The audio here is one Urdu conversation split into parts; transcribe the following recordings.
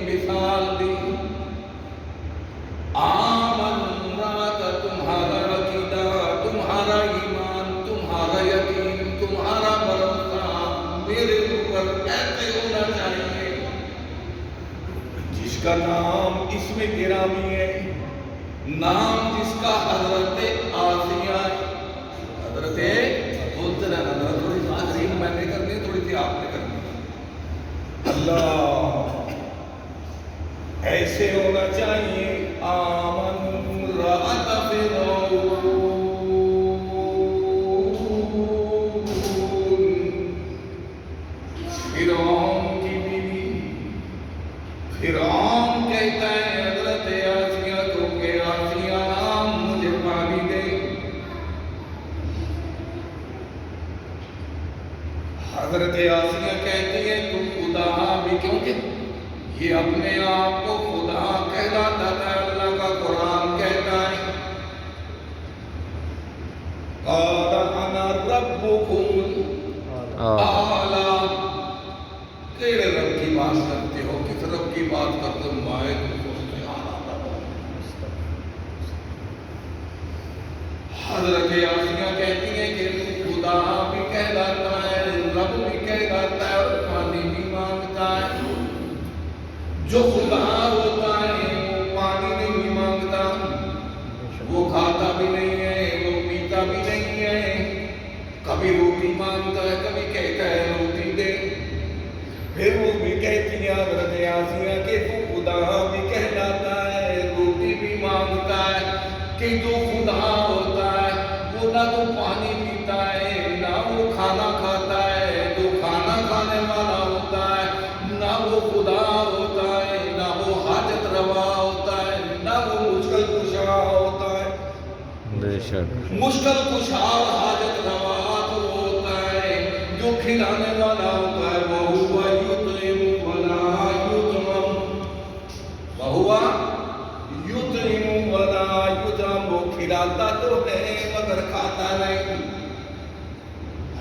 مثال دی، آمن رات تمہارا عقیدہ، تمہارا ایمان، تمہارا یقین، تمہارا بھروسہ میرے اوپر ایسے ہونا چاہیے جس کا نام اس میں گرامی ہے، نام جس کا حضرت آسیہ، حضرت بولتے رہنا، تھوڑی سی تقریر میں نے کرنی ہے، تھوڑی سی آپ نے کرنی ہے۔ اللہ ایسے ہونا چاہیے، آمن رأت فرعون کی بیوی، فرعون کہتا ہے حضرت آسیہ کو کہ آسیہ مجھے پانی دے۔ حضرت آسیہ کہتی ہے تم خدا بھی، کیونکہ یہ اپنے آپ کو خدا کہلاتا تھا، اللہ کا قرآن کہتا ہے قال انا ربکم اعلی۔ کیڑے رب کی بات کرتے ہو، کس رب کی بات کرتے ہو؟ مائے حضرت آسیہ کہتی ہے کہ تو خدا بھی کہلاتا ہے، رب بھی کہلاتا ہے اور پانی بھی مانگتا ہے۔ جو خدا ہوتا ہے وہ پانی نہیں مانگتا، وہ کھاتا بھی نہیں ہے، وہ پیتا بھی نہیں ہے، کبھی روٹی مانگتا ہے، کبھی کہتا ہے روٹی دے۔ پھر وہ بھی کہتی ہے حضرت آسیہ کہ تو خدا بھی کہلاتا ہے، روٹی بھی مانگتا ہے، کہ جو خدا ہوتا ہے وہ نہ تو پانی پیتا ہے، نہ وہ کھانا کھاتا ہے، جو کھانا کھانے والا ہوتا ہے نہ وہ خدا ہوتا ہے، نہ وہ حاجت روا ہوتا ہے، نہ وہ مشکل کشا ہوتا ہے۔ بے شک مشکل کشا اور حاجت روا تو ہوتا ہے جو کھلانے والا ہوتا ہے، وَهُوَ يُطْعِمُ وَلَا يُطْعَمُ، وَهُوَ يُطْعِمُ وَلَا يُطْعَمُ، وہ کھلاتا تو ہے مگر کھاتا نہیں۔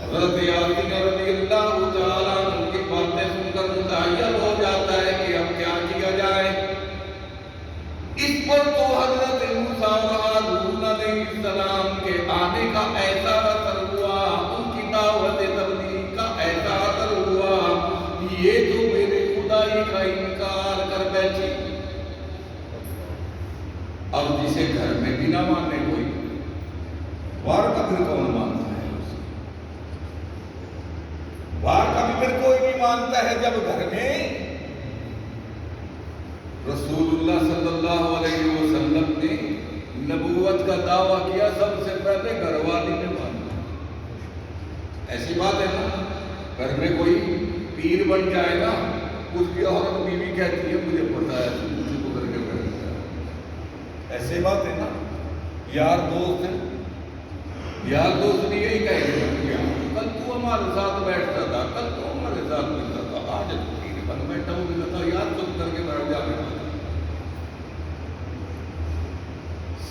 حضرت آسیہ رضی اللہ تعالیٰ عنہ کی باتیں سن کر متحیر ہو جاتا ہے کہ اب کیا کیا جائے۔ اس پر تو حضرت موسیٰ اور ہارون علیہ السلام کے آنے کا ایسا اثر ہوا، ان کی دعوت تبلیغ کا ایسا اثر ہوا، یہ تو میرے خدائی کا انکار کر بیٹھی۔ اب جسے گھر میں بھی نہ مانے کوئی، باہر کا پھر کون مانتا ہے؟ باہر کا بھی پھر کوئی نہیں مانتا ہے جب گھر میں رسول اللہ صلی اللہ علیہ وسلم نے نبوت کا دعویٰ کیا، سب سے پہلے گھر والی نے مانا۔ ایسی بات ہے نا، گھر میں کوئی پیر بن جائے نا، اس کی عورت بیوی کہتی ہے مجھے پتا ہے تو مجھے کو کر کے بیٹھ جائے۔ ایسی بات ہے نا، یار دوست بھی یہی کہے گا، کل تو ہمارے ساتھ بیٹھتا تھا، کل تو ہمارے ساتھ ملتا تھا، آج تو پیر بن بیٹھا ہوں، مجھے تو یار چپ کر کے بیٹھ جا۔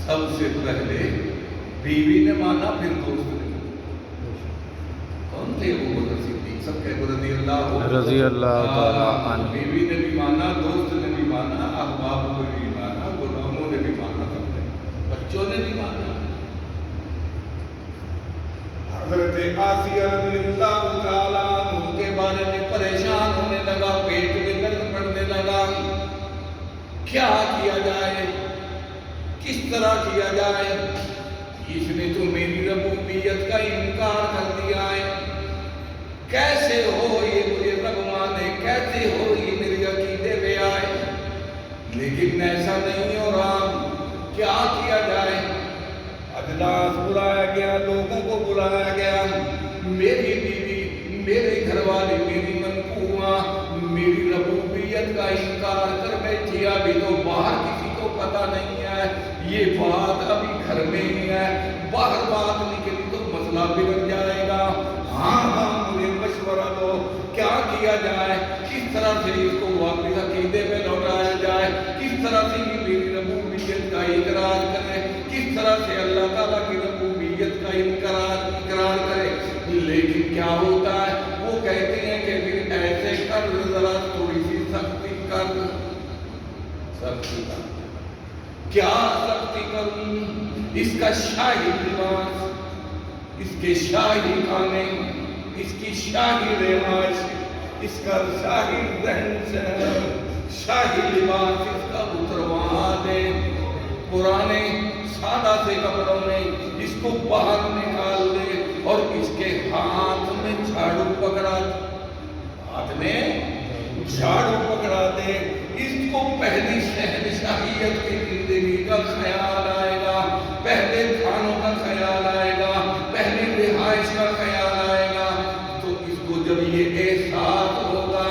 سب سے پہلے بیوی نے مانا، پھر دوست نے۔ کون تھے ابو بکر صدیق؟ سب کہے رضی اللہ تعالیٰ عنہ۔ بیوی نے بھی مانا، دوست نے بھی مانا، احباب نے بھی مانا، غلاموں نے بھی مانا، سب نے، بچوں نے بھی مانا۔ حضرت آسیہ رضی اللہ تعالیٰ عنہ کے بارے میں پریشان ہونے لگا، پیٹ میں درد پڑنے لگا، کیا کیا جائے، کس طرح کیا جائے؟ اس نے تو میری ربوبیت کا انکار کر دیا ہے، کیسے ہو یہ مجھے رب مانے، کیسے ہو یہ میرے عقیدے میں آئے؟ لیکن ایسا نہیں ہو رہا، کیا کیا جائے؟ اجلاس بلایا گیا، لوگوں کو بلایا گیا، میری بیوی، میرے گھر والی، میری منقوہ میری ربوبیت کا انکار کر بیٹھی، ابھی تو باہر کسی کو پتہ نہیں ہے، یہ بات ابھی گھر میں ہی ہے، باہر بات نکلی تو مسئلہ بگڑ جائے گا۔ ہاں مجھے مشورہ دو، کیا کیا جائے، کس طرح سے اس کو واپس عقیدے میں لوٹایا جائے، کس طرح سے یہ میری ربوبیت کا اقرار کرے، کس طرح سے اللہ تعالیٰ کی ربوبیت کا اقرار کرے۔ لیکن کیا ہوتا ہے، وہ کہتے ہیں کہ پھر ایسے کر، ذرا تھوڑی سی سختی کر، سختی کروں؟ کیا سختی کروں؟ اس کا شاہی لباس، اس کے شاہی کھانے، اس کی شاہی رہائش، اس کا شاہی رہن سہن، شاہی لباس اس کا اتروا دے، پرانے سادہ سے کپڑوں میں اس کو باہر نکال دے اور اس کے ہاتھ میں جھاڑو پکڑا دے، ہاتھ میں جھاڑو پکڑا دے، اس کو پہلی شہنشاہیت کی زندگی کا خیال آئے گا، پہلے کھانوں کا خیال آئے گا، پہلی رہائش کا خیال آئے گا، تو اس کو جب یہ احساس ہوگا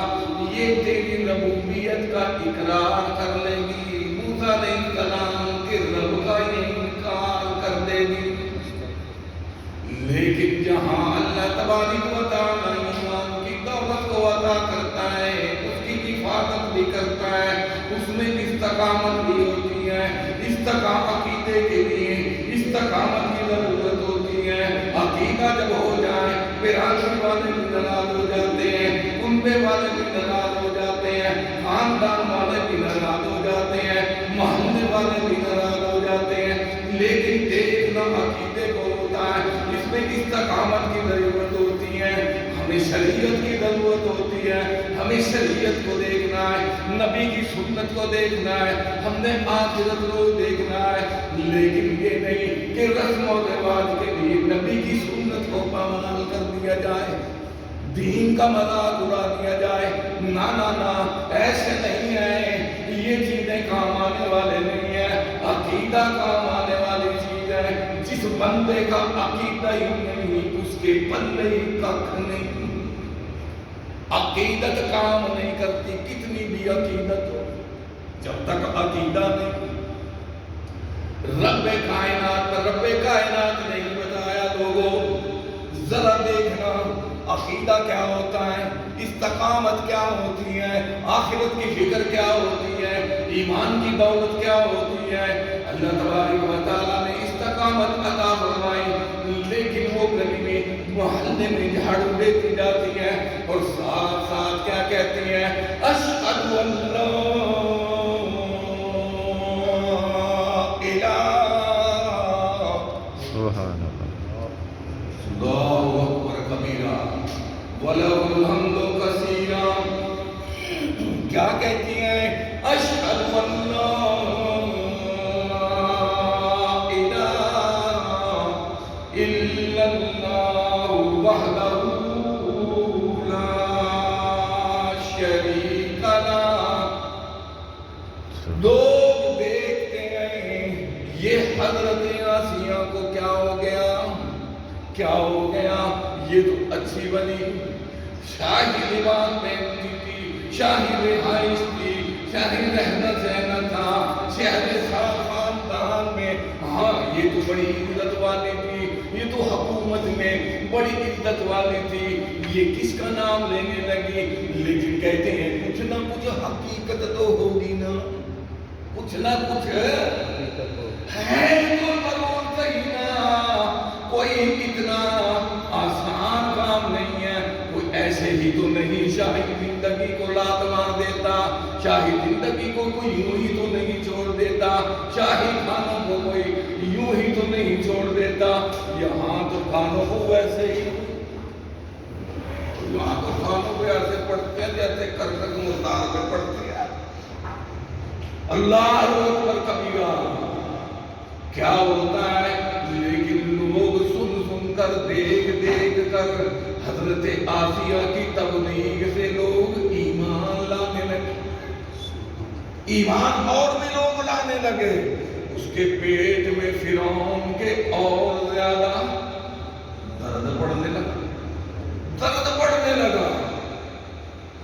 یہ تیری ربوبیت کا اقرار کر لے گی، موسیٰ علیہ السلام کے رب کا یہ انکار کر دے گی۔ لیکن جہاں اللہ تبارک و تعالیٰ ایمان کی دولت کو عطا کرتا ہے، اس کی حفاظت بھی کرتا ہے، اس میں استقامت بھی ہوتی ہے، استقامت عقیدے کے لیے استقامت کی ضرورت ہوتی ہے۔ عقیدہ جب ہو جائے برادری والے بھی ناراض ہو جاتے ہیں، کنبے والے بھی ناراض ہو جاتے ہیں، خاندان والے بھی ناراض ہو جاتے ہیں، محلے والے بھی ناراض ہو جاتے ہیں، لیکن دیکھنا عقیدے کو ہوتا ہے، اس میں استقامت کی ضرورت ہوتی ہے، ہمیں شریعت کی ضرورت ہوتی ہے، ہمیں شریعت کو دیکھنا ہے، نبی کی سنت کو دیکھنا ہے، ہم نے آخرت کو دیکھنا ہے، لیکن یہ نہیں کہ رسم و رواج کے لیے نبی کی سنت کو پامال کر دیا جائے، دین کا مذاق اڑا دیا جائے۔ نہ نہ نہ، ایسے نہیں ہے، یہ چیزیں کام آنے والے نہیں ہیں، عقیدہ کام آنے والی چیز ہے، جس بندے کا عقیدہ ہی نہیں اس کے پلے ہی ککھ نہیں، عقیدت کام نہیں کرتی، کتنی بھی عقیدت ہو جب تک عقیدہ نہیں، رب کائنات نہیں بتایا لوگوں، ذرا دیکھنا عقیدہ کیا ہوتا ہے، استقامت کیا ہوتی ہے، آخرت کی فکر کیا ہوتی ہے، ایمان کی دولت کیا ہوتی ہے۔ اللہ تبارک و تعالیٰ نے استقامت عطا فرمائی، لیکن وہ گلی میں محلے میں جھاڑو دیتی جاتی ہے اور ساتھ ساتھ کیا کہتی ہیں؟ اشہد ان لا الہ سبحان اللہ، اللہ اکبر کبیرہ وَلَهُ الْحَمْدُ كَثِيرًا، کیا کہتی ہیں؟ اشہد ان لا الہ الا اللہ وحدہ لا شریک لہ۔ لوگ دیکھتے ہیں یہ حضرت آسیہ کو کیا ہو گیا، کیا ہو گیا، یہ تو اچھی بنی، شاہی لباس پہنتی تھی، شاہی رہائش تھی، شاہی رہنا سہنا تھا، شہر خاندان میں، ہاں یہ تو بڑی عزت والی تھی، یہ تو حکومت میں بڑی عزت والی تھی، یہ کس کا نام لینے لگی؟ لیکن کہتے ہیں کچھ نہ کچھ حقیقت تو ہوگی نا، کچھ نہ کچھ ہے تو ضرور صحیح نا، کوئی اتنا آسان کام نہیں ہے، کوئی ایسے ہی تو نہیں شاہی زندگی کو لات مار دیتا، شاہی زندگی کو کوئی یوں ہی تو نہیں چھوڑ دیتا، شاہی کھانوں کو کوئی یوں ہی تو نہیں چھوڑ دیتا، یہاں تو کھانوں کو ویسے ہی، یہاں تو کھانوں کو ایسے پڑھتے ہیں جیسے کرکٹ مزدار میں پڑھتے ہیں۔ اللہ اکبر کبیرہ، کیا ہوتا ہے؟ لیکن لوگ سن سن کر دیکھ دیکھ کر حضرت آسیہ کی تبلیغ سے لوگ ایمان لانے لگے، ایمان اور بھی لوگ لانے لگے، اس کے پیٹ میں فرعون کے اور زیادہ درد پڑنے لگا، درد پڑنے لگا،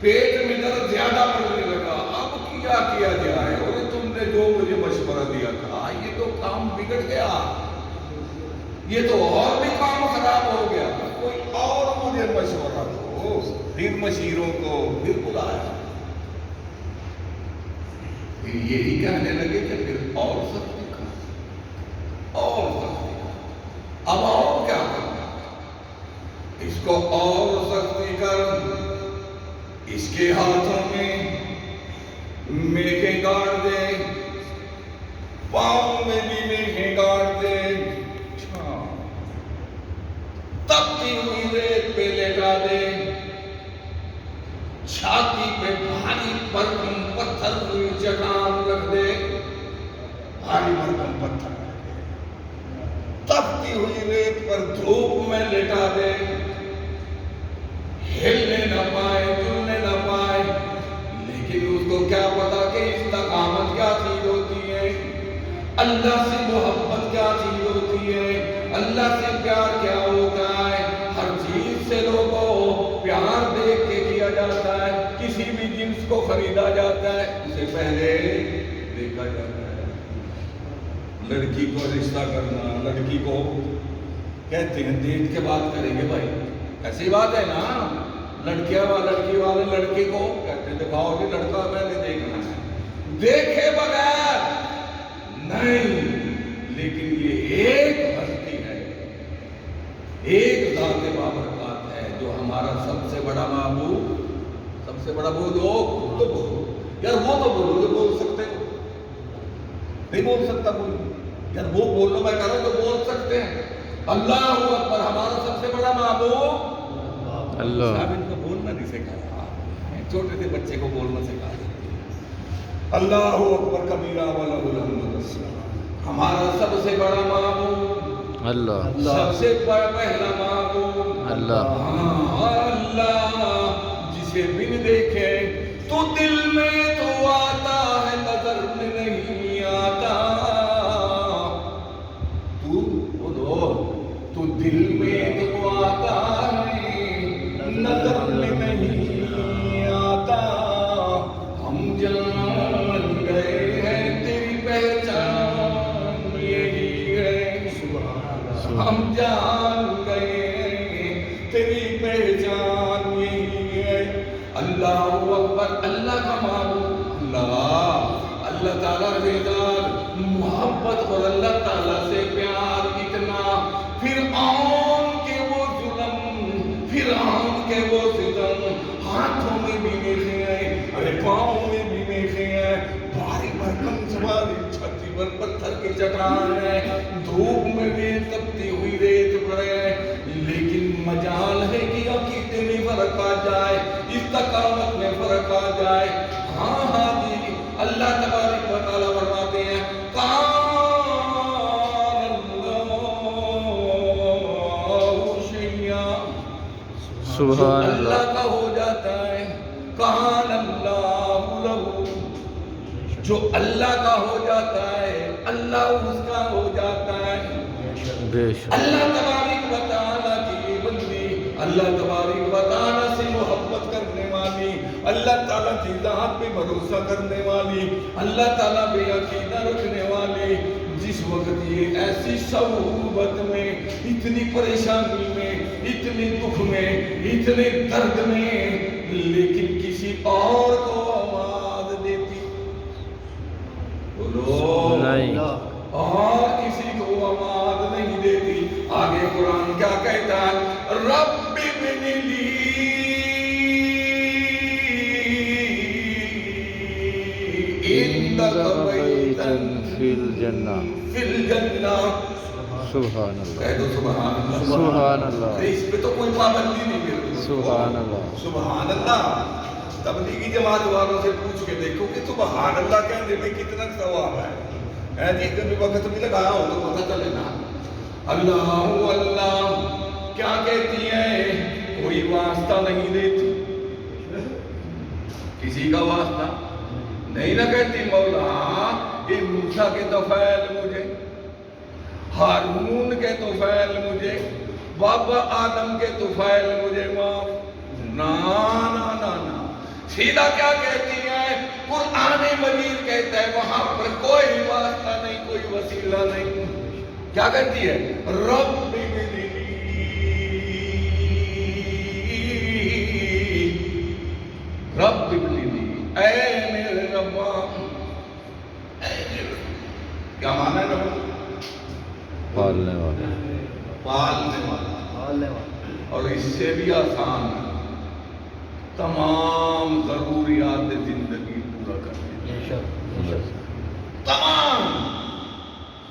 پیٹ میں درد زیادہ پڑنے لگا۔ اب کیا جائے؟ اور تم نے جو مجھے مشورہ دیا تھا یہ تو کام بگڑ گیا، یہ تو اور بھی کام خراب ہو گیا، کوئی اور مجھے مشورہ دو۔ پھر مشیروں کو پھر بلایا، پھر یہی کہنے لگے کہ پھر اور سختی کر، اور سختی کر، اب اور کیا کرنا، اس کو اور سختی کر، اس کے ہاتھوں میں میکے گاڑ دے، پاؤں میں بھی میخیں گاڑ دے، تپتی ہوئی ریت پہ لٹا دے، چھاتی پہ بھاری بھرکم پتھر ہوئی چٹان رکھ دے، بھاری بھرکم پتھر تپتی ہوئی ریت پر دھوپ میں لٹا دے، ہلنے نہ پائے، جلنے نہ پائے، لیکن اس کو کیا پتا کہ استقامت کیا چیز ہوتی ہے، اللہ سے محبت کیا چیز ہوتی ہے، اللہ سے پیار کیا ہوتا ہے۔ ہر چیز سے لوگوں پیار دیکھ کے کیا جاتا ہے، کسی بھی جنس کو خریدا جاتا ہے اسے پہلے دیکھا جاتا ہے۔ لڑکی کو رشتہ کرنا، لڑکی کو کہتے ہیں دیکھ کے بات کریں گے بھائی، ایسی بات ہے نا، لڑکی والے لڑکے کو کہتے ہیں دکھاؤ کہ لڑکا میں نے دیکھنا ہے، دیکھے بغیر نہیں، لیکن یہ ایک ہستی ہے، ایک ذات بابرکات ہے جو ہمارا سب سے بڑا معبود، سب سے بڑا بولو تو بولو یار، وہ تو بولو جو بول سکتے ہو، نہیں بول سکتا کوئی یار، وہ بولو میں کہہ رہا ہوں جو بول سکتے ہیں۔ اللہ اکبر، ہمارا سب سے بڑا معبود اللہ۔ صاحب ان کو بولنا نہیں سکھایا، چھوٹے سے بچے کو بولنا سکھا دیتے۔ اللہ اکبر کبیرہ وَلَهُ الْحَمْدُ، ہمارا سب سے بڑا معبود اللہ، سب سے پہلا معبود اللہ، اللہ جسے بن دیکھے تو دل میں تو آتا ہے، نظر میں نہیں آتا، تو دل میں تو آتا ہے، نظر میں نہیں آتا، ہم جان گئے ہیں تیری پہچان یہی ہے، ہم جان گئے ہیں تیری پہچان یہی ہے۔ اللہ اکبر، اللہ کا معبود اللہ تعالیٰ بیدار محبت اور اللہ تعالیٰ سے پیار اتنا، فرعون کے وہ ظلم، فرعون کے وہ ستم، ہاتھوں میں بھی میخیں ہیں، ارے پاؤں میں بھی میخیں ہیں، بھاری بھرکم سواری چھتی پر پتھر کی چٹان ہے، دھوپ میں بھی تپتی ہوئی ریت پر ہے، لیکن مجال ہے کہ عقیدے میں فرق آ جائے، استقامت میں فرق آ جائے۔ ہاں جی، اللہ تبارک و تعالیٰ فرماتے ہیں کان اللہ شیئا، سبحان اللہ کا ہو جاتا ہے، کان اللہ لہو، جو اللہ کا ہو جاتا ہے اللہ اس کا ہو جاتا ہے۔ اللہ تبارک و تعالیٰ کی بندی، اللہ تبارک و تعالیٰ سے محبت کرنے والی، اللہ تعالیٰ کی ذات پہ بھروسہ کرنے والی، اللہ تعالیٰ پہ عقیدہ رکھنے والی، جس وقت یہ ایسی صعوبت میں، اتنی پریشانی میں، اتنے دکھ میں، اتنے درد میں، لیکن کسی اور کو آواز دیتی، بولو نہیں، اور کسی کو آواز نہیں دیتی۔ آگے قرآن کیا کہتا ہے؟ رب ابن لی عندک بیتا فی الجنہ، فی الجنہ، سبحان اللہ، کہہ دو سبحان اللہ، سبحان اللہ، اس پہ تو کوئی پابندی نہیں کرتی، سبحان اللہ، سبحان اللہ۔ تبلیغی جماعت والوں سے پوچھ کے دیکھو کہ سبحان اللہ کہنے میں کتنا ثواب ہے جی، کبھی وقت بھی لگایا ہو تو پتہ چلے نا۔ اللہ اللہ کیا کہتی ہے؟ کوئی واسطہ نہیں دیتی، کسی کا واسطہ نہیں نہ کہتی، مولا یہ موسیٰ کے طفیل مجھے، ہارون کے طفیل مجھے، بابا آدم کے طفیل مجھے معاف، نا نا نا نا، سیدھا کیا کہتی ہے؟ قرآن مجید کہتا ہے وہاں پر کوئی واسطہ نہیں، کوئی وسیلہ نہیں، کیا کہتی ہے؟ رب ابن لی، رب ابن لی، اے میرے ربا، کیا معنی ہے رب؟ پالنے والا، پالنے والا، اور اس سے بھی آسان ہے، تمام ضروریات زندگی پورا کرنے، تمام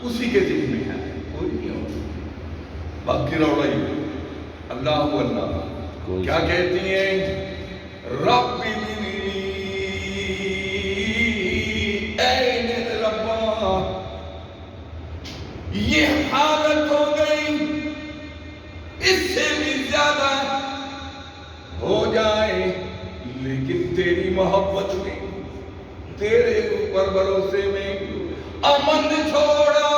اسی کے ذمہ میں ہے، کوئی نہیں اور باقی روڑا ہی اللہ اللہ کیا کہتی ہیں رب اے میرے ربا یہ حالت ہو گئی، اس سے بھی زیادہ ہو جائے، لیکن تیری محبت میں، تیرے اوپر بھروسے میں امن چھوڑا،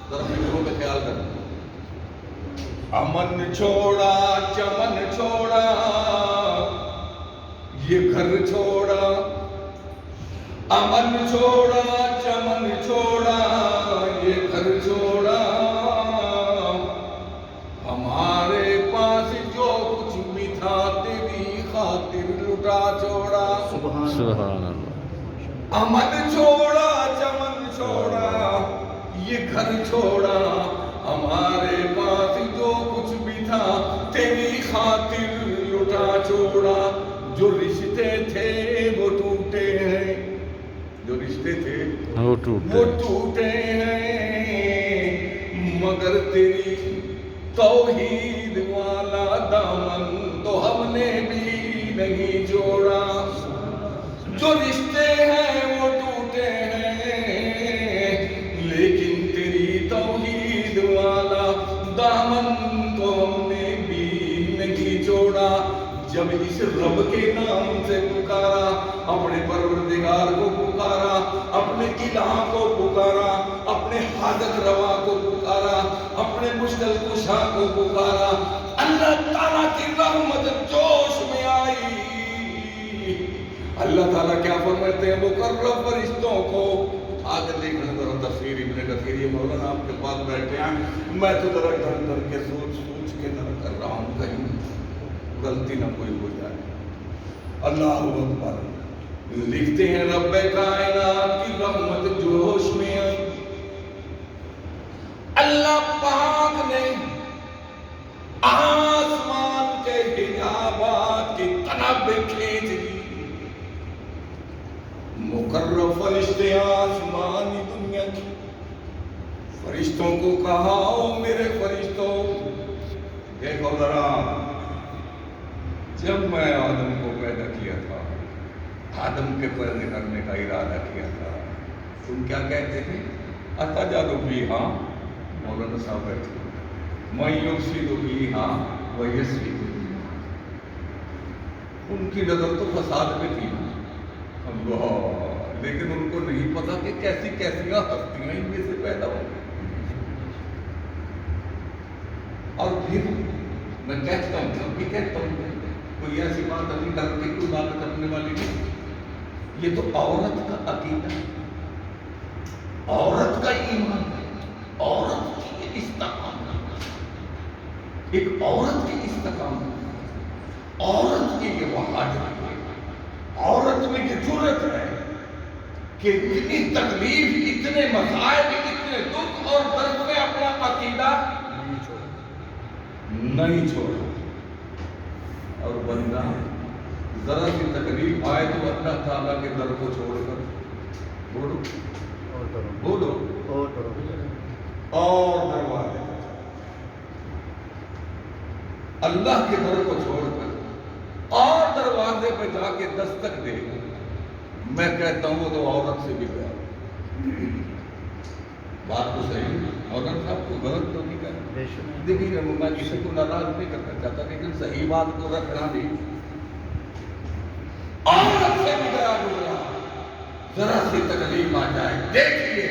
ذرا فکروں کا خیال کرنا، امن چھوڑا، چمن چھوڑا، یہ گھر چھوڑا، امن چھوڑا، چمن چھوڑا، یہ گھر چھوڑا، ہمارے پاس جو کچھ بھی تھا تیری خاطر لٹا چھوڑا، سبحان اللہ، امن چھوڑا، چمن چھوڑا، یہ گھر چھوڑا، ہمارے پاس جو کچھ بھی تھا تیری خاطر لٹا چھوڑا، جو رشتے تھے وہ ٹوٹے ہیں، جو رشتے تھے وہ ٹوٹے ہیں، مگر تیری توحید والا دامن تو ہم نے بھی نہیں جوڑا، جو رشتے ہیں وہ ٹوٹے ہیں، لیکن تیری توحید والا دامن تو ہم نے بھی نہیں جوڑا، جب اس رب کے نام سے پکارا، اپنے پروردگار کو پکارا، اپنے الہ کو پکارا، اپنے حاجت روا کو پکارا، اپنے مشکل کشا کو پکارا، اللہ تعالیٰ کی رحمت جوش میں آئی، اللہ تعالیٰ کیا فرماتے ہیں مقرب فرشتوں کو، آگے دیکھنا ذرا تفسیر ابن کثیر، یہ مولانا آپ کے پاس بیٹھے ہیں، میں تو ذرا ڈر ڈر کے سوچ کے ذرا کر رہا ہوں کہیں غلطی نہ کوئی ہو جائے، اللہ اکبر، لکھتے ہیں رب کائنات کی رحمت جوش میں آئی، اللہ پاک نے آسمان کے حجابات کی طرف کھینچ دی، مقرب فرشتے آسمانی دنیا کی فرشتوں کو کہا او میرے فرشتوں دیکھو ذرا، جب میں آدم کو پیدا کیا تھا، آدم کے پیدا کرنے کا ارادہ کیا تھا، تم کیا کہتے تھے اتجعل فیہا، مولانا صاحب بیٹھے، من یفسد فیہا ویسفک، ان کی نظر تو فساد میں تھی، اللہ، لیکن ان کو نہیں پتا کہ کیسی کیسیاں ہستیاں ان میں سے پیدا ہوں، اور پھر میں کہتا ہوں اب بھی کہتا ہوں کوئی ایسی بات ابھی کر کے کوئی بات کرنے والی نہیں، یہ تو عورت کا عقیدہ، عورت کا ایمان ہے، عورت کی استقامت، ایک عورت کی استقامت، عورت کی یہ وحاجت ہے، عورت میں یہ جرت ہے کہ اتنی تکلیف، اتنے مصائب، اتنے دکھ اور درد میں اپنا عقیدہ نہیں چھوڑا، اور بندہ ذرا سی تکلیف آئے تو اللہ تعالیٰ کے در کو چھوڑ کر بولو اور دروازے، اللہ کے در کو چھوڑ کر اور دروازے پہ جا کے دستک دے، میں کہتا ہوں وہ تو عورت سے بھی پیار، بات تو صحیح، عورت صاحب کو غلط تو نہیں کرنا، دیکھیے میں کسی کو ناراض نہیں کرنا چاہتا، لیکن صحیح بات کو رکھنا نہیں، عورت سے بھی گیا گزرا، ذرا سی تکلیف آ جائے، دیکھیے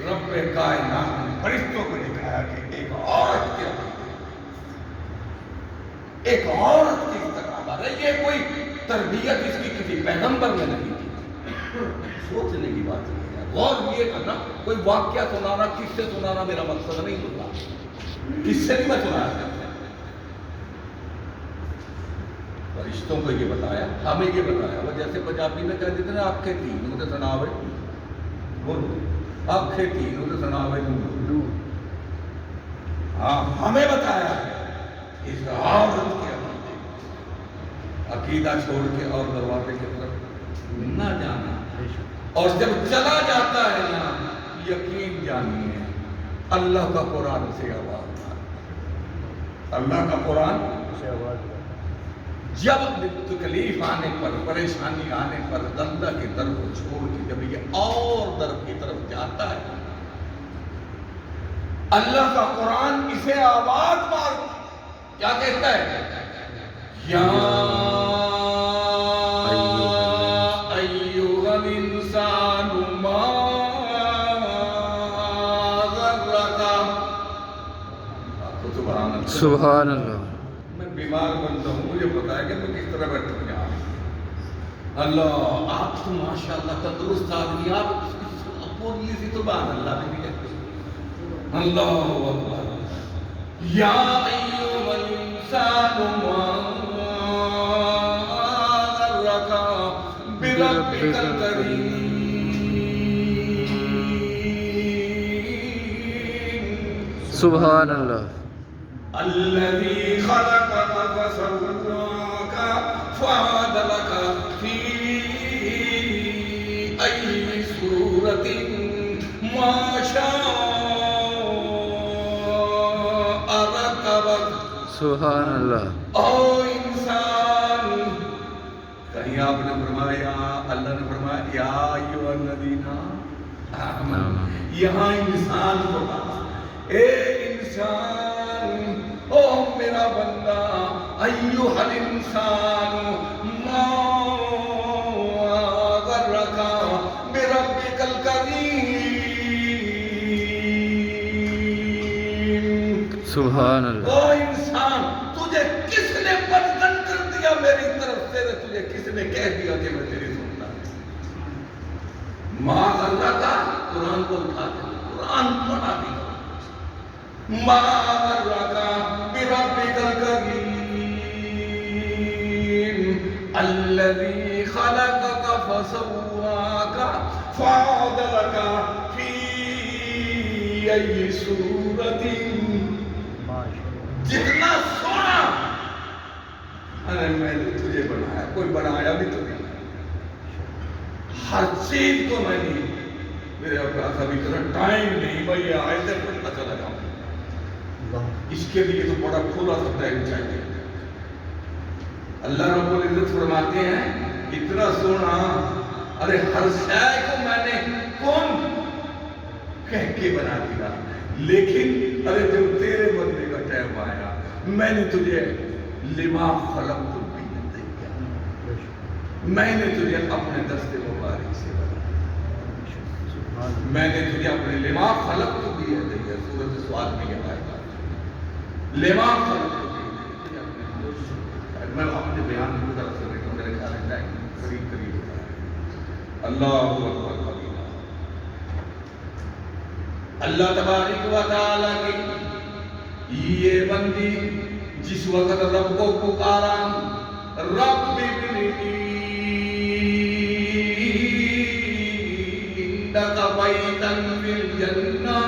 رب کائنات نے فرشتوں کو دکھایا کہ ایک عورت کے ایک عورت کی استقامت ہے، یہ کوئی تربیت اس کی کسی پیغمبر نے نہیں کی، سوچنے کی بات ہے، غور یہ کرنا، کوئی واقعہ سنانا، کس سے سنانا میرا مقصد نہیں ہوتا، کس سے نہیں میں سنایا کرتا، فرشتوں کو یہ بتایا، ہمیں یہ بتایا، وہ جیسے پنجابی میں کہہ دیتے ہیں آنکھیں تین ہوتے سناوے بولو، آنکھیں تین ہوتے سناوے دو، ہاں ہمیں بتایا ہے اس عورت کے عقیدہ چھوڑ کے اور دروازے کی طرف نہ جانا، اور جب چلا جاتا ہے نا یقین جانیے اللہ کا قرآن سے آواز آتا ہے۔ اللہ کا قرآن سے آواز آتا ہے۔ جب تکلیف آنے پر، پریشانی آنے پر بندہ کی طرف چھوڑ کے جب یہ اور طرف کی طرف جاتا ہے، اللہ کا قرآن اسے آواز مارتا کیا کہتا ہے؟ یا ایھا الانسان ما غرک۔ سبحان اللہ۔ میں بیمار بنتا ہوں، مجھے پتا ہے کہ میں کس طرح بیٹھوں گا۔ اللہ، آپ تو ماشاءاللہ تندرست آدمی، آپ بولیے سی تو سبحان اللہ بھی کہتے ہیں۔ اللہ اکبر۔ یا ایھا الانسان ما غرک بربک الکریم۔ سبحان اللہ۔ الذي خلقك فسواك فعدلك في أي صورة ما شاء ركبك۔ سبحان اللہ۔ او انسان، کہیں آپ نے فرمایا، اللہ نے فرمایا یا ایھا الذین آمنوا، یہاں انسان کو کہا، اے انسان، او میرا بندہ، ایھا الانسان ما غرک بربک الکریم۔ سبحان اللہ۔ او انسان، تجھے کس نے بدگن کر دیا میری طرف سے؟ تجھے کس نے کہہ دیا کہ میں تیری سنتا ہوں؟ ما غرک، قرآن کو اٹھا دے، قرآن پڑھا دیا۔ ما غرک بربک الکریم الذی خلقک فسواک فعدلک فی ای صورت۔ جتنا سونا، ارے میں نے تجھے بنایا، کوئی بنایا بھی تو نہیں، ہر چیز کو میں نے، میرے ابراز ابھی طرح ٹائم نہیں، میں یہ آیتیں پڑھنا چلا جاؤں، اس کے لیے تو بڑا کھلا سا ٹائم چاہیے۔ اللہ رب العزت فرماتے ہیں اتنا سونا، ارے ہر شے کو میں نے کون کہہ کے بنا دیا، لیکن ارے جب تیرے بندے کا ٹائم آیا، میں نے تجھے لما خلقت بیدیا، میں نے تجھے اپنے دست مبارک سے بنایا، میں نے تجھے اپنے لما خلقت بیدیا، سورۃ سواد میں یہ آئے گا، لما خلقت بیدیا، میں اپنے بیان کی طرف سے رہتا ہوں، میرے خیال ہے ٹائم قریب قریب ہوتا ہے۔ اللہ اکبر کبیرہ۔ اللہ تبارک و تعالیٰ کی یہ بندی جس وقت رب کو پکارا، رب ابنی عندک بیتا فی الجنہ۔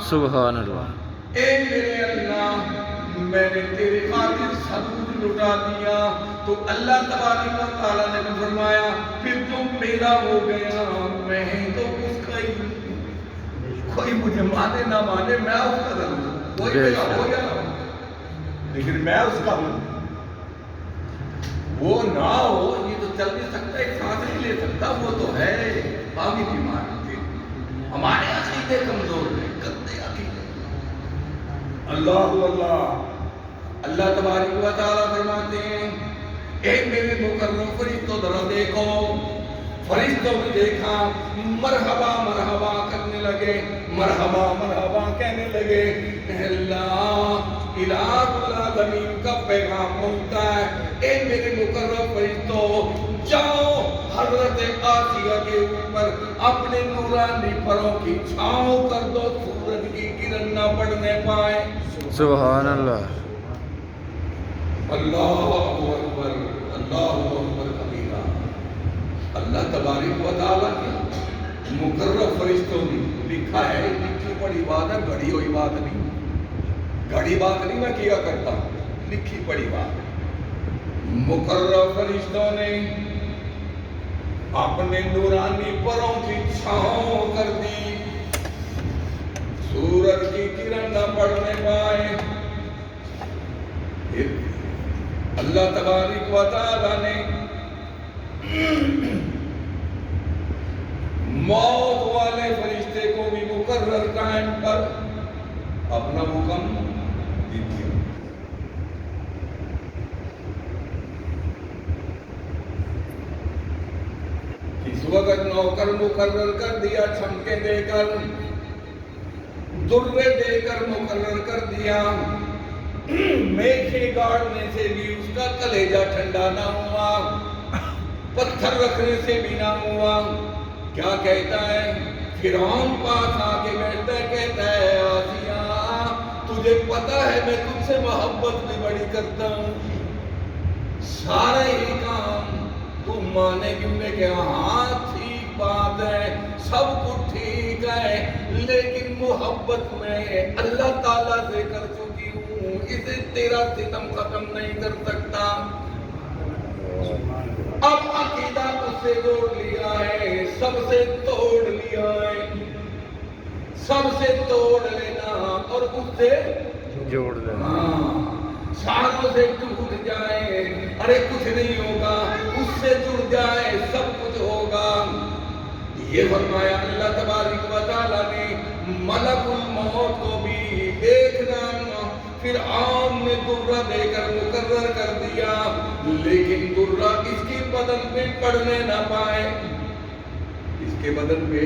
سبحان اللہ۔ اے میرے اللہ، میں نے تیرے خاطر سب کچھ لٹا دیا، تو اللہ تبارک و تعالیٰ نے فرمایا پھر تم میرا ہو گیا، میں تو اس کا ہی، کوئی مجھے مانے نہ مانے، میں اس کا ضرور، کوئی میرا ہو یا نہ ہو، لیکن میں اس کا ہوں، وہ نہ ہو، یہ تو چل نہیں سکتا، ایک سانس نہیں لے سکتا، وہ تو ہے باقی بیمار تھے، ہمارے عقیدے کمزور ہیں، گندے عقیدے۔ اللہ اللہ، اللہ تبارک و تعالیٰ فرماتے ہیں اے میرے مکرم فرشتوں ذرا دیکھو، فرشتوں نے دیکھا، مرحبا مرحبا کرنے لگے، مرحبا مرحبا کہنے لگے، اللہ الہ العالمین کا پیغام پہنچتا ہے، اے میرے مکرم فرشتوں جاؤ حضرت آسیہ کے اوپر اپنے نورانی پروں کی چھاؤں کر دو، سورج کی کرن نہ پڑنے پائے۔ سبحان اللہ۔ اللہ اکبر، اللہ اکبر کبیرہ۔ اللہ تبارک و تعالیٰ کے مقرب فرشتوں نے لکھا ہے، لکھی پڑی بات ہے، گھڑی ہوئی بات نہیں، گھڑی بات نہیں میں کیا کرتا، لکھی پڑی بات۔ مقرب فرشتوں نے اپنے نورانی پروں کی چھاؤں کر دی، سورج کی کرن نہ پڑنے پائے. اللہ تبارک و تعالی نے موت والے فرشتے کو بھی مقرر ٹائم پر اپنا حکم دے دیا. اس وقت نوکر مقرر کر دیا, چھمکے دے کر, درے دے کر مقرر کر دیا. میخے گاڑنے سے بھی اس کا کلیجہ ٹھنڈا نہ ہوا, پتھر رکھنے سے بھی نہ ہوا. کیا کہتا ہے فرعون پاس آ کے بیٹھتا ہے, کہتا ہے آسیہ تجھے پتا ہے میں تجھ سے محبت بھی بڑی کرتا ہوں, سارے ہی کام تم مانے گی. میں کہا ہاں ٹھیک بات ہے, سب کچھ ٹھیک ہے, لیکن محبت میں اللہ تعالیٰ سے کر چکی ہوں, اسے تیرا ستم ختم نہیں کر سکتا. اب عقیدہ اس سے جوڑ لیا ہے, سب سے توڑ لیا ہے, سب سے توڑ لینا اور اس سے جوڑ دینا. ساروں سے ٹوٹ جائے, ارے کچھ نہیں ہوگا, اس سے جڑ جائے سب کچھ ہوگا. یہ فرمایا اللہ تبارک و تعالیٰ نے ملک الموت کو بھی دیکھنا. فرعون نے درہ دے کر مقرر کر دیا, لیکن درہ اس کی بدن پہ پڑنے نہ پائے. اس کے بدن پہ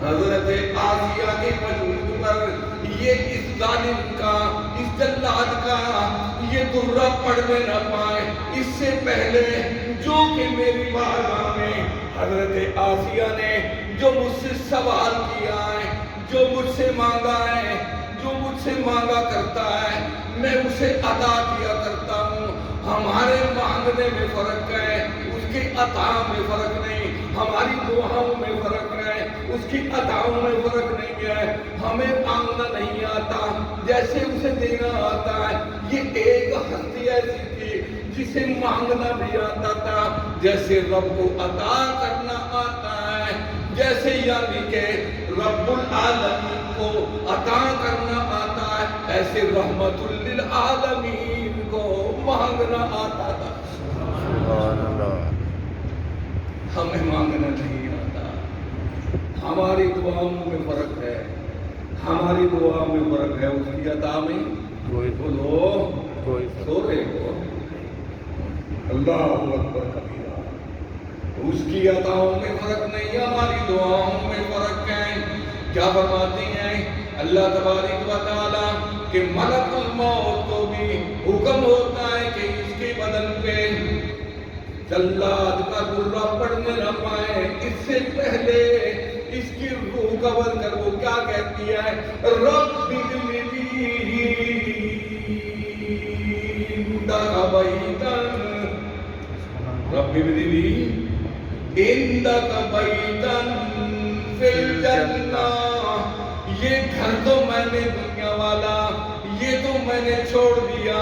حضرت آسیہ کے وجود پر یہ اس ظالم کا, اس جلاد کا یہ درہ پڑنے نہ پائے. اس سے پہلے جو کہ میری بارگاہ میں حضرت آسیہ نے جو مجھ سے سوال کیا ہے, جو مجھ سے مانگا ہے, جو مجھ سے مانگا کرتا ہے, میں اسے عطا کیا کرتا ہوں. ہمارے مانگنے میں فرق ہے, اس کی عطا میں فرق نہیں. ہماری دعاؤں میں فرق ہے, اس کی عطاؤں میں فرق نہیں ہے. ہمیں مانگنا نہیں آتا جیسے اسے دینا آتا ہے. یہ ایک ہستی ایسی تھی جسے مانگنا بھی آتا تھا, جیسے رب کو عطا کرنا آتا ہے, جیسے یعنی کہ رب العالمین کو عطا کرنا آتا ہے, ایسے رحمت للعالمین کو مانگنا آتا تھا. سبحان اللہ. ہمیں مانگنا نہیں آتا. ہماری دعاؤں میں فرق ہے, ہماری دعا میں فرق ہے, اس کی عطا میں کوئی بولو کوئی سو رہے ہو. اللہ اکبر کبیرہ. اس کی عطاؤں میں فرق نہیں, ہماری دعاؤں میں فرق ہے. کیا فرماتی ہیں اللہ تبارک و تعالی کہ ملک الموت کو بھی حکم ہوتا ہے کہ اس کے بدن پہ جلاد کا درہ پڑنے نہ پائے. اس سے پہلے اس کی روح قبض کر وہ کیا کہتی ہے, رب رب بیتن فی الجنہ. یہ گھر تو میں نے دنیا والا, یہ تو میں نے چھوڑ دیا,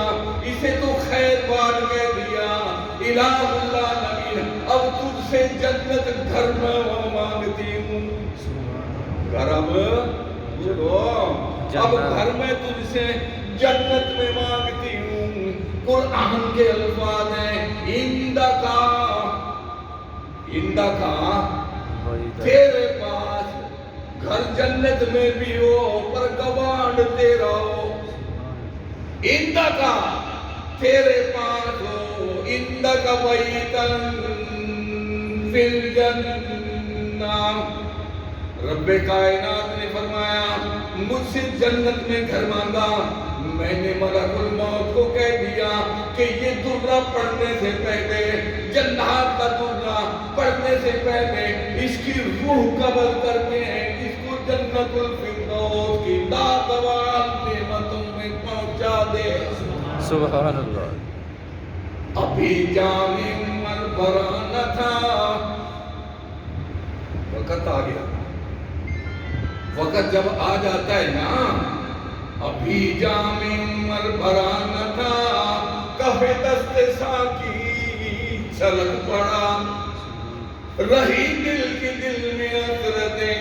اسے تو خیر بات کہہ دیا. الہ العالمین, اب تجھ سے جنت گھر میں مانگتی ہوں. گھر اب گھر میں تجھ سے جنت میں مانگتی ہوں. قرآن کے الفاظ ہیں تیرے پاس گھر جنت میں بھی ہو پر گوانڈ تیرا ہو. تیرے پاس ہو بیتن فی الجنہ. رب کائنات نے فرمایا مجھ سے جنت میں گھر مانگا. میں نے ملک الموت کو کہہ دیا کہ یہ درہ پڑھنے سے پہلے, جنات کا درہ پڑھنے سے پہلے اس کی روح قبض کر کے اس کو جنت الفردوس کی ناگوار نعمتوں میں پہنچا دے. سبحان اللہ. ابھی جام عمر بھرا نہ تھا, وقت آ گیا. وقت جب آ جاتا ہے نا, ابھی جام عمر بھرا نہ تھا, کفے دست ساکی چھلک پڑا. رہی دل کی دل میں حسرتیں,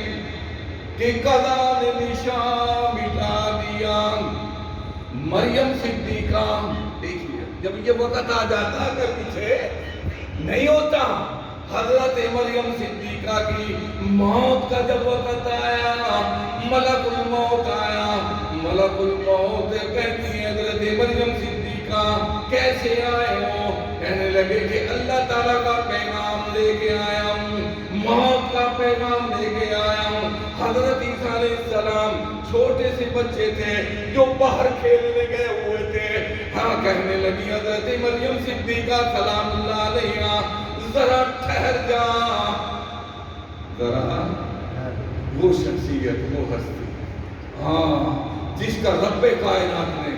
کہ قضا نے نشان مٹا دیا۔ مریم صدیقہ دیکھیے، جب یہ وقت آ جاتا کہ پیچھے نہیں ہوتا، حضرت مریم صدیقہ کی موت کا جب وقت آیا، ملک الموت آیا، ملک الموت کہتی ہے حضرت مریم صدیقہ کیسے آئے ہو؟ کہنے لگے کہ اللہ تعالیٰ کا پیغام لے کے آیا ہوں، موت کا پیغام لے کے آیا ہوں۔ حضرت عیسیٰ علیہ السلام چھوٹے سے بچے تھے جو باہر کھیلنے گئے ہوئے تھے، ہاں کہنے لگی حضرت مریم صدیقہ سلام اللہ علیہا ذرا ٹھہر جا، ذرا وہ شخصیت، وہ ہستی، ہاں جس کا رب کائنات نے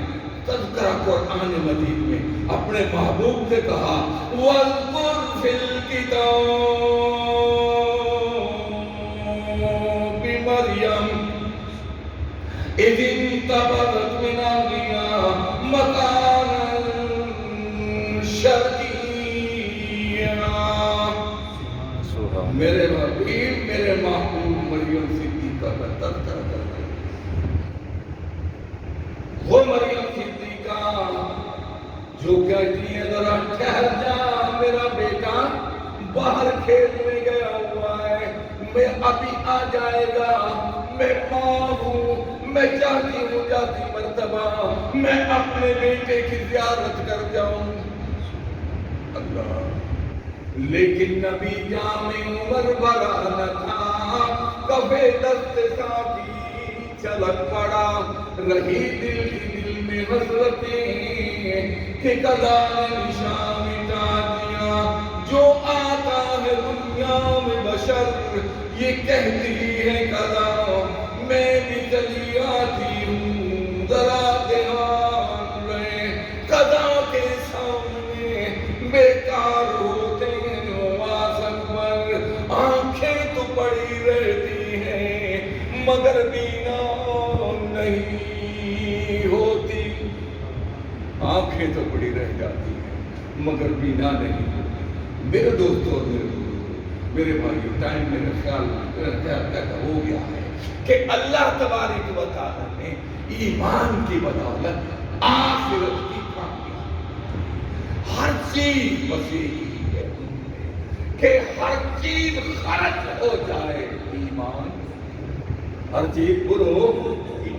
تذکرہ قرآن مجید میں اپنے محبوب سے کہا وَاذْكُرْ فِي الْكِتَابِ مَرْيَمَ إِذِ انتبذت مِنْ أَهْلِهَا مَكَانًا شَرْقِيًّا۔ میرے حبیب، میرے محبوب مریم صدیقہ کا تذکرہ کرتے ہیں۔ وہ مریم صدیقہ جو کہتی ہے ذرا ٹھہر جا، میرا بیٹا باہر کھیلنے گیا ہوا ہے، میں ابھی آ جائے گا، میں ماں ہوں، میں چاہتی ہوں جاتی مرتبہ میں اپنے بیٹے کی زیارت کر جاؤں۔ اللہ، لیکن نبی جامع عمر بڑا نہ تھا، کبھی دست ساقی چلک پڑا، رہی دل کی دل میں حسرتیں کہ قضا نے نشان مٹا دیا۔ جو آتا ہے دنیا میں بشر یہ کہتی ہے قضا، میں بھی چلی آتی ہوں، ذرا دھیان رہے قضا کے سامنے بیکار ہوتے ہیں نواز اکبر، آنکھیں تو پڑی رہتی ہیں مگر بینا نہیں ہوتی، آنکھیں تو پڑی رہ جاتی ہیں مگر بینا نہیں ہوتی۔ میرے دوستوں اور میرے بزرگوں، میرے بھائیوں، ٹائم میرے خیال تک ہو گیا ہے کہ اللہ تبارک و تعالیٰ نے ایمان کی بدولت آخرت کی کامیابی، ہر چیز مسیح کی ہے کہ ہر چیز خرچ ہو جائے، ایمان ہر چیز برو